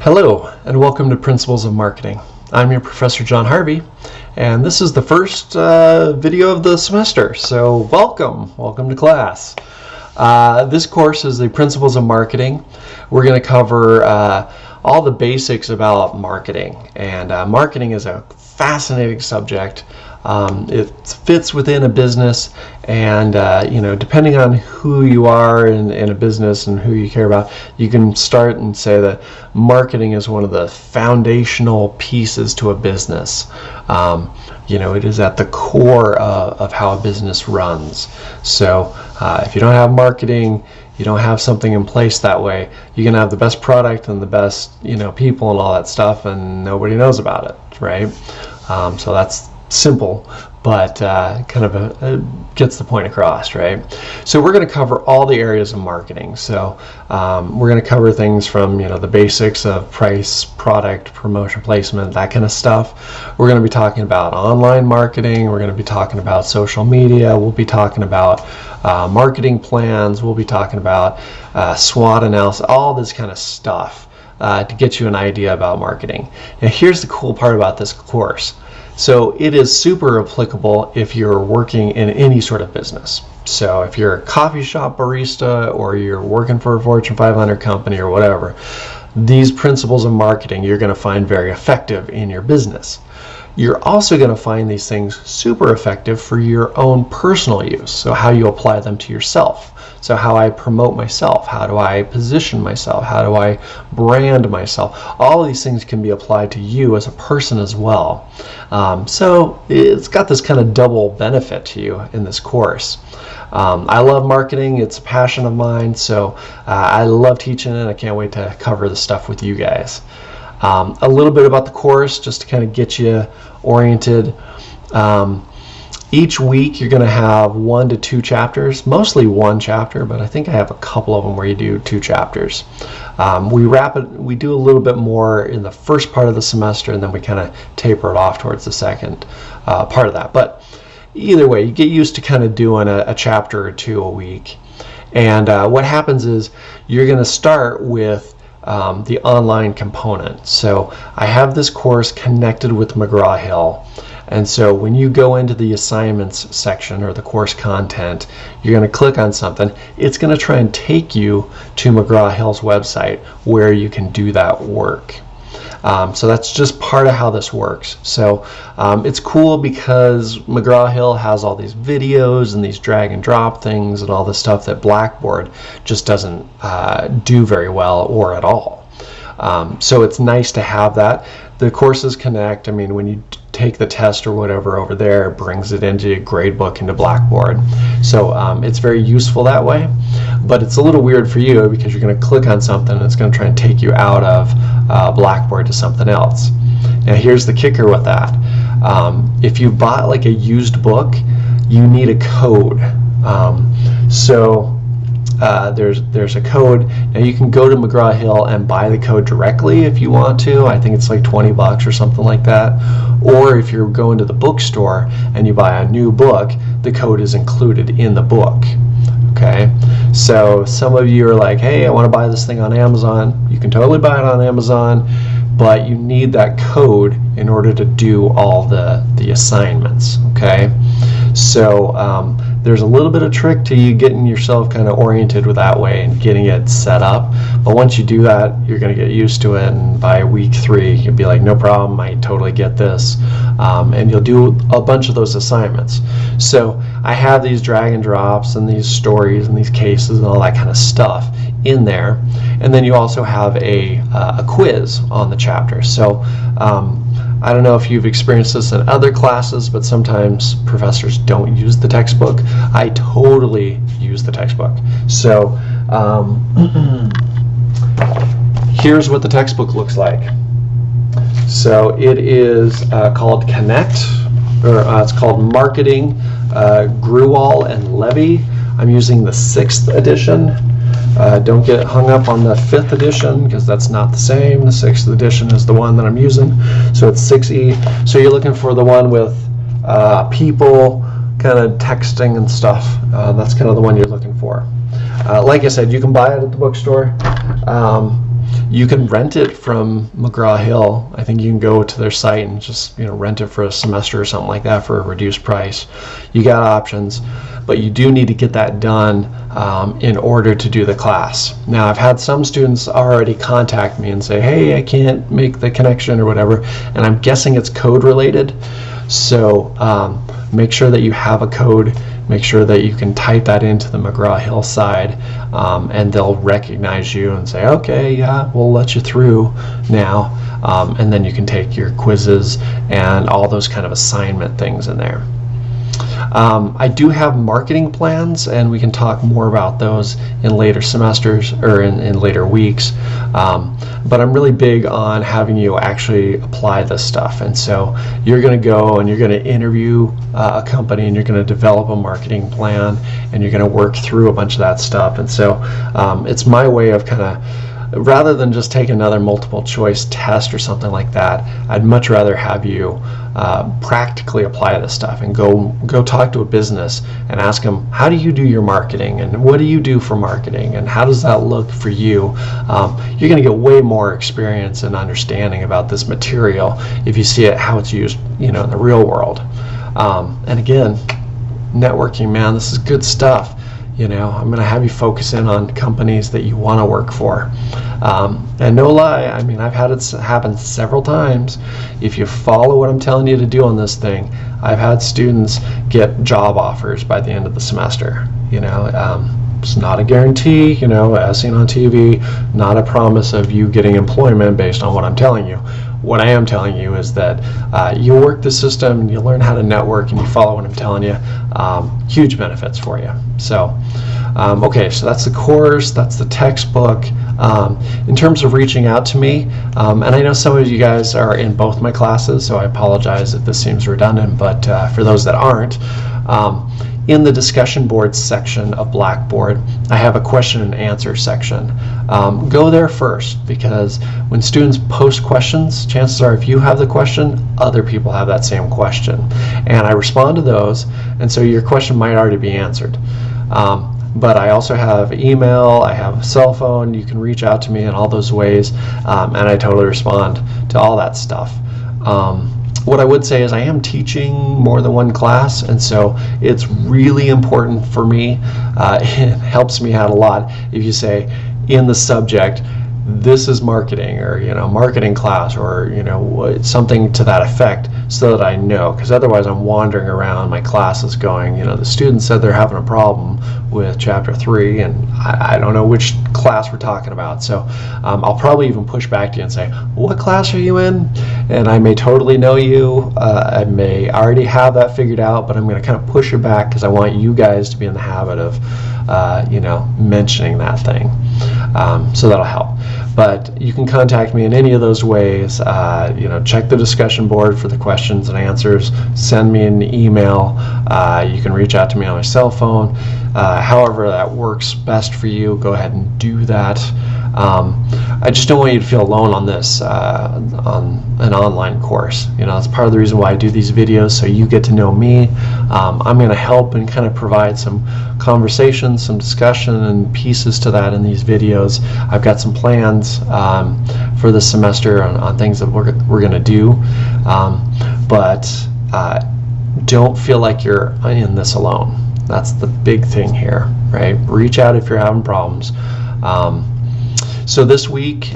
Hello, and welcome to Principles of Marketing. I'm your Professor John Harvey, and this is the first video of the semester, so welcome to class. This course is the Principles of Marketing. We're going to cover all the basics about marketing, and marketing is a fascinating subject. It fits within a business, and depending on who you are in a business and who you care about, you can start and say that marketing is one of the foundational pieces to a business. It is at the core of how a business runs. So if you don't have marketing, you don't have something in place that way, you can have the best product and the best people and all that stuff, and nobody knows about it, right? So that's simple, but kind of gets the point across, right? So we're going to cover all the areas of marketing. So we're going to cover things from the basics of price, product, promotion, placement, that kind of stuff. We're going to be talking about online marketing. We're going to be talking about social media. We'll be talking about marketing plans. We'll be talking about SWOT analysis, all this kind of stuff to get you an idea about marketing. Now here's the cool part about this course. So it is super applicable if you're working in any sort of business. So if you're a coffee shop barista, or you're working for a Fortune 500 company or whatever, these principles of marketing you're going to find very effective in your business. You're also going to find these things super effective for your own personal use. So how you apply them to yourself. So how I promote myself, how do I position myself, how do I brand myself. All of these things can be applied to you as a person as well. So it's got this kind of double benefit to you in this course. I love marketing, it's a passion of mine, so I love teaching it. I can't wait to cover this stuff with you guys. A little bit about the course, just to kind of get you oriented. Each week you're going to have 1 to 2 chapters, mostly 1 chapter, but I think I have a couple of them where you do 2 chapters. We do a little bit more in the first part of the semester, and then we kind of taper it off towards the second part of that. But either way, you get used to kind of doing a chapter or 2 a week. And what happens is you're going to start with the online component. So I have this course connected with McGraw-Hill. And so when you go into the assignments section or the course content, you're going to click on something. It's going to try and take you to McGraw-Hill's website where you can do that work. So that's just part of how this works. So it's cool because McGraw-Hill has all these videos and these drag and drop things and all this stuff that Blackboard just doesn't do very well or at all. So it's nice to have that. The courses connect. I mean, when you take the test or whatever over there, it brings it into your gradebook, into Blackboard. So it's very useful that way, but it's a little weird for you because you're going to click on something and it's going to try and take you out of Blackboard to something else. Now here's the kicker with that. If you bought like a used book, you need a code. There's a code. Now you can go to McGraw-Hill and buy the code directly if you want to. I think it's like $20 or something like that. Or if you're going to the bookstore and you buy a new book, the code is included in the book. Okay, so some of you are like, hey, I want to buy this thing on Amazon. You can totally buy it on Amazon, but you need that code in order to do all the assignments. Okay, so there's a little bit of trick to you getting yourself kind of oriented with that way and getting it set up. But once you do that, you're going to get used to it, and by week 3, you'll be like, no problem, I totally get this. And you'll do a bunch of those assignments. So I have these drag and drops and these stories and these cases and all that kind of stuff in there. And then you also have a quiz on the chapter. So I don't know if you've experienced this in other classes, but sometimes professors don't use the textbook. I totally use the textbook. So here's what the textbook looks like. So it is called Connect, or it's called Marketing, Gruwall and Levy. I'm using the 6th edition. Don't get hung up on the 5th edition because that's not the same. The 6th edition is the one that I'm using. So it's 6E. So you're looking for the one with people kind of texting and stuff. That's kind of the one you're looking for. Like I said, you can buy it at the bookstore. You can rent it from McGraw-Hill. I think you can go to their site and just rent it for a semester or something like that for a reduced price. You got options, but you do need to get that done in order to do the class. Now, I've had some students already contact me and say, hey, I can't make the connection or whatever, and I'm guessing it's code related. So make sure that you have a code. Make sure that you can type that into the McGraw-Hill side, and they'll recognize you and say, okay, yeah, we'll let you through now, and then you can take your quizzes and all those kind of assignment things in there. I do have marketing plans, and we can talk more about those in later semesters or in later weeks, but I'm really big on having you actually apply this stuff. And so you're going to go and you're going to interview a company, and you're going to develop a marketing plan, and you're going to work through a bunch of that stuff. And so it's my way of kind of, rather than just take another multiple choice test or something like that, I'd much rather have you practically apply this stuff and go talk to a business and ask them, how do you do your marketing, and what do you do for marketing, and how does that look for you? You're going to get way more experience and understanding about this material if you see it how it's used in the real world. And again, networking, man, this is good stuff. I'm going to have you focus in on companies that you want to work for. And no lie, I mean, I've had it happen several times. If you follow what I'm telling you to do on this thing, I've had students get job offers by the end of the semester. It's not a guarantee, as seen on TV, not a promise of you getting employment based on what I'm telling you. What I am telling you is that you work the system, you learn how to network, and you follow what I'm telling you. Huge benefits for you. So, okay, so that's the course, that's the textbook. In terms of reaching out to me, and I know some of you guys are in both my classes, so I apologize if this seems redundant, but for those that aren't, in the discussion board section of Blackboard, I have a question and answer section. Go there first, because when students post questions, chances are if you have the question, other people have that same question. And I respond to those, and so your question might already be answered. But I also have email, I have a cell phone, you can reach out to me in all those ways, and I totally respond to all that stuff. What I would say is I am teaching more than one class, and so it's really important for me. It helps me out a lot if you say in the subject, this is marketing, or marketing class, or something to that effect, so that I know, because otherwise I'm wandering around my classes going, the student said they're having a problem with chapter 3, and I don't know which class we're talking about. So I'll probably even push back to you and say, what class are you in? And I may totally know you, I may already have that figured out, but I'm going to kind of push it back because I want you guys to be in the habit of mentioning that thing. So that'll help. But you can contact me in any of those ways. Check the discussion board for the questions and answers. Send me an email. You can reach out to me on my cell phone. However that works best for you, go ahead and do that. I just don't want you to feel alone on this, on an online course. It's part of the reason why I do these videos, so you get to know me. I'm going to help and kind of provide some conversation, some discussion, and pieces to that in these videos. I've got some plans for this semester on things that we're going to do, but don't feel like you're in this alone. That's the big thing here, right? Reach out if you're having problems. So this week,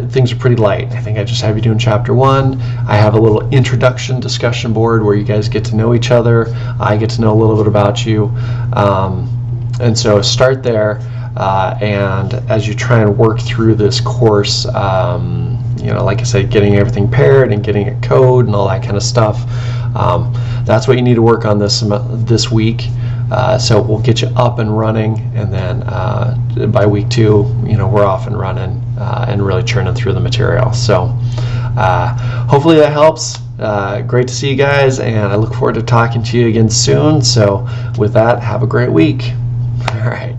things are pretty light. I think I just have you doing chapter 1. I have a little introduction discussion board where you guys get to know each other. I get to know a little bit about you. And so start there. And as you try and work through this course, like I said, getting everything paired and getting a code and all that kind of stuff, that's what you need to work on this week. So we'll get you up and running, and then by week 2, we're off and running and really churning through the material. So hopefully that helps. Great to see you guys, and I look forward to talking to you again soon. So with that, have a great week. All right.